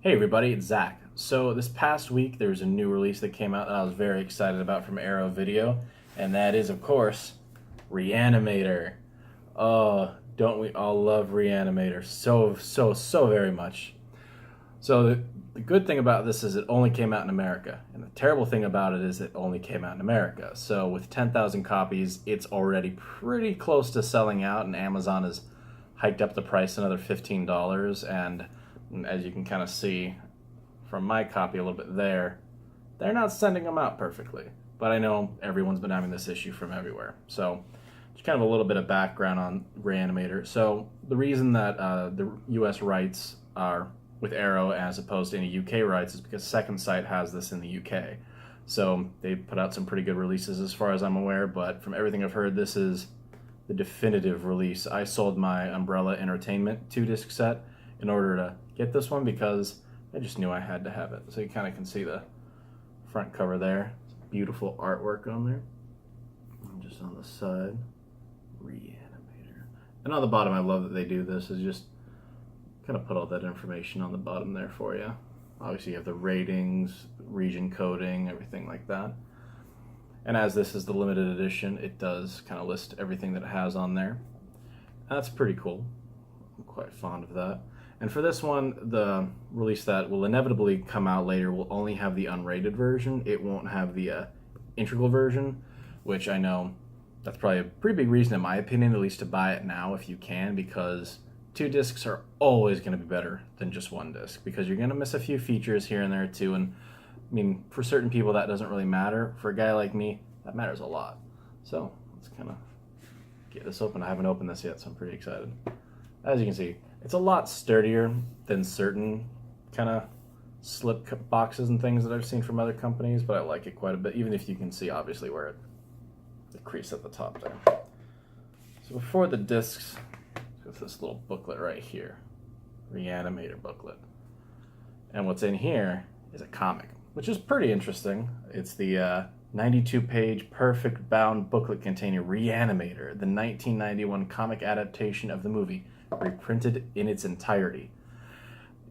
Hey everybody, it's Zach. So this past week there's a new release that came out that I was very excited about from Arrow Video, and that is of course Re-Animator. Oh, don't we all love Re-Animator so very much. So the good thing about this is it only came out in America, and the terrible thing about it is it only came out in America. So with 10,000 copies, it's already pretty close to selling out, and Amazon has hiked up the price another $15, and as you can kind of see from my copy a little bit there, they're not sending them out perfectly. But I know everyone's been having this issue from everywhere. So just kind of a little bit of background on Re-Animator. So the reason that the US rights are with Arrow as opposed to any UK rights is because Second Sight has this in the UK. So they put out some pretty good releases as far as I'm aware, but from everything I've heard, this is the definitive release. I sold my Umbrella Entertainment 2-disc set in order to get this one because I just knew I had to have it. So you kind of can see the front cover there. It's beautiful artwork on there. And just on the side, Re-Animator. And on the bottom, I love that they do this, is just kind of put all that information on the bottom there for you. Obviously you have the ratings, region coding, everything like that. And as this is the limited edition, it does kind of list everything that it has on there. And that's pretty cool. I'm quite fond of that. And for this one, the release that will inevitably come out later will only have the unrated version. It won't have the integral version, which I know that's probably a pretty big reason, in my opinion, at least to buy it now if you can, because 2 discs are always going to be better than just 1 disc, because you're going to miss a few features here and there too. And I mean, for certain people that doesn't really matter. For a guy like me, that matters a lot. So let's kind of get this open. I haven't opened this yet, so I'm pretty excited. As you can see, it's a lot sturdier than certain kind of slip boxes and things that I've seen from other companies, but I like it quite a bit, even if you can see obviously where the crease at the top there. So before the discs, there's this little booklet right here, Re-Animator booklet. And what's in here is a comic, which is pretty interesting. It's the 92-page perfect bound booklet containing Re-Animator, the 1991 comic adaptation of the movie, reprinted in its entirety.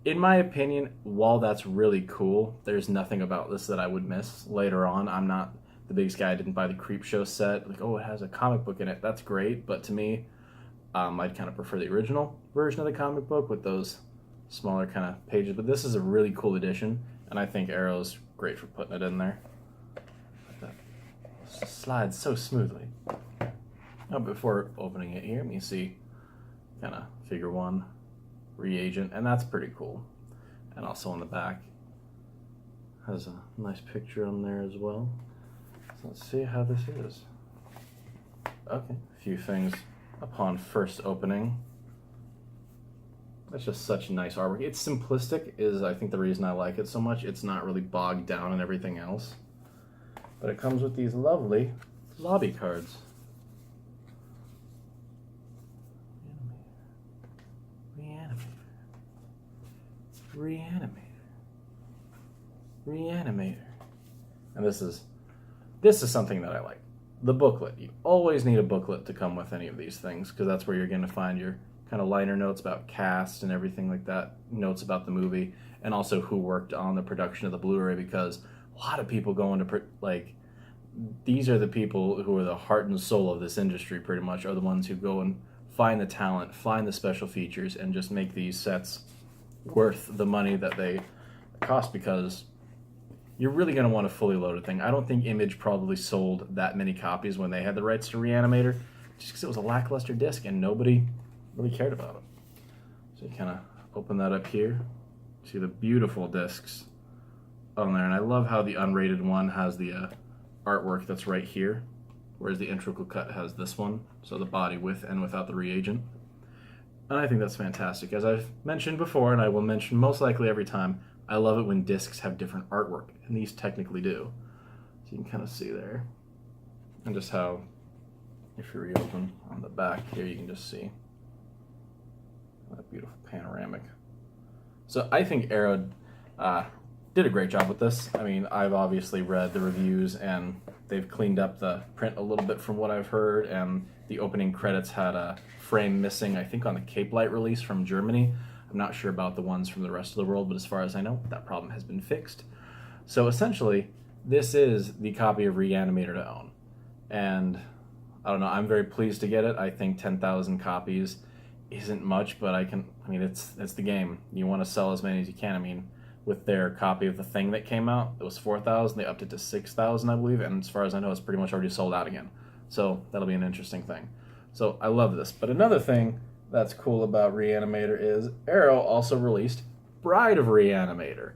In my opinion, while that's really cool, there's nothing about this that I would miss later on. I'm not the biggest guy. I didn't buy the Creepshow set. Like, oh, it has a comic book in it. That's great, but to me, I'd kind of prefer the original version of the comic book with those smaller kind of pages. But this is a really cool edition, and I think Arrow's great for putting it in there. That slides so smoothly. Now, before opening it here, let me see kind of figure 1 reagent, and that's pretty cool. And also on the back has a nice picture on there as well. So let's see how this is. Okay, a few things upon first opening. That's just such nice artwork. It's simplistic is I think the reason I like it so much. It's not really bogged down in everything else. But it comes with these lovely lobby cards. Re-Animator. Re-Animator. And this is something that I like. The booklet. You always need a booklet to come with any of these things, because that's where you're going to find your kind of liner notes about cast and everything like that, notes about the movie, and also who worked on the production of the Blu-ray, because a lot of people go into, like, these are the people who are the heart and soul of this industry pretty much, are the ones who go and find the talent, find the special features, and just make these sets worth the money that they cost, because you're really going to want a fully loaded thing. I don't think Image probably sold that many copies when they had the rights to Re-Animator, just because it was a lackluster disc and nobody really cared about it. So you kind of open that up here, see the beautiful discs on there, and I love how the unrated one has the artwork that's right here, whereas the integral cut has this one, so the body with and without the reagent. And I think that's fantastic. As I've mentioned before, and I will mention most likely every time, I love it when discs have different artwork, and these technically do. So you can kind of see there. And just how, if you reopen on the back here, you can just see that beautiful panoramic. So I think Arrow did a great job with this. I mean, I've obviously read the reviews, and they've cleaned up the print a little bit from what I've heard, and the opening credits had a frame missing, I think on the Cape Light release from Germany. I'm not sure about the ones from the rest of the world, but as far as I know, that problem has been fixed. So essentially, this is the copy of Re-Animator to own. And I don't know, I'm very pleased to get it. I think 10,000 copies isn't much, but I mean, it's the game. You want to sell as many as you can. I mean, with their copy of The Thing that came out, it was 4,000. They upped it to 6,000, I believe, and as far as I know, it's pretty much already sold out again. So that'll be an interesting thing. So I love this. But another thing that's cool about Re-Animator is Arrow also released Bride of Re-Animator.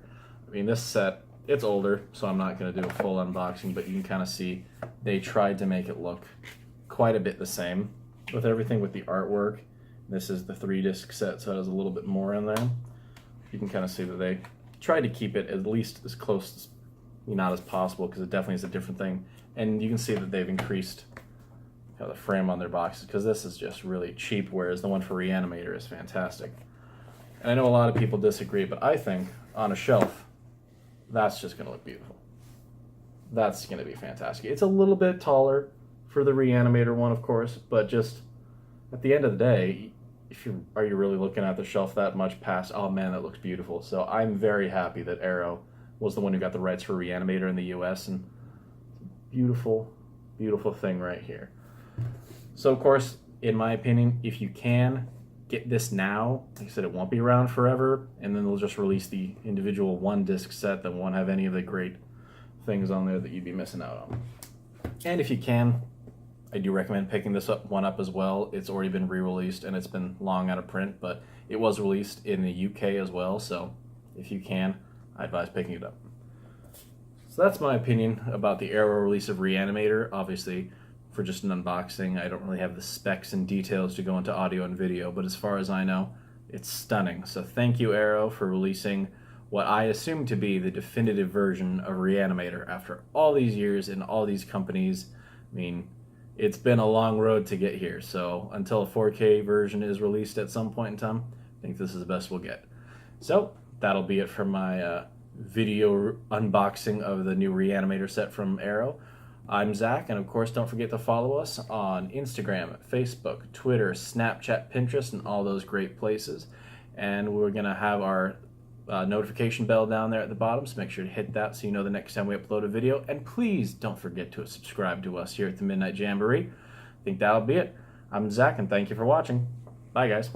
I mean, this set, it's older, so I'm not going to do a full unboxing, but you can kind of see they tried to make it look quite a bit the same with everything with the artwork. This is the 3-disc set, so it has a little bit more in there. You can kind of see that they tried to keep it at least as close as not as possible, because it definitely is a different thing. And you can see that they've increased the frame on their boxes, because this is just really cheap, whereas the one for Re-Animator is fantastic. And I know a lot of people disagree, but I think on a shelf, that's just going to look beautiful. That's going to be fantastic. It's a little bit taller for the Re-Animator one, of course, but just at the end of the day, are you really looking at the shelf that much past, oh man, that looks beautiful. So I'm very happy that Arrow was the one who got the rights for Re-Animator in the US, and beautiful, beautiful thing right here. So of course, in my opinion, if you can get this now, like I said, it won't be around forever, and then they'll just release the individual 1-disc set that won't have any of the great things on there that you'd be missing out on. And if you can, I do recommend picking this one up as well. It's already been re-released, and it's been long out of print, but it was released in the UK as well, so if you can, I advise picking it up. So that's my opinion about the Arrow release of Re-Animator. Obviously, for just an unboxing, I don't really have the specs and details to go into audio and video, but as far as I know, it's stunning. So thank you, Arrow, for releasing what I assume to be the definitive version of Re-Animator after all these years and all these companies. I mean, it's been a long road to get here, so until a 4K version is released at some point in time, I think this is the best we'll get. So that'll be it for my video unboxing of the new Re-Animator set from Arrow. I'm Zach, and of course don't forget to follow us on Instagram, Facebook, Twitter, Snapchat, Pinterest, and all those great places. And we're going to have our notification bell down there at the bottom, so make sure to hit that so you know the next time we upload a video. And please don't forget to subscribe to us here at the Midnight Jamboree. I think that'll be it. I'm Zach, and thank you for watching. Bye, guys.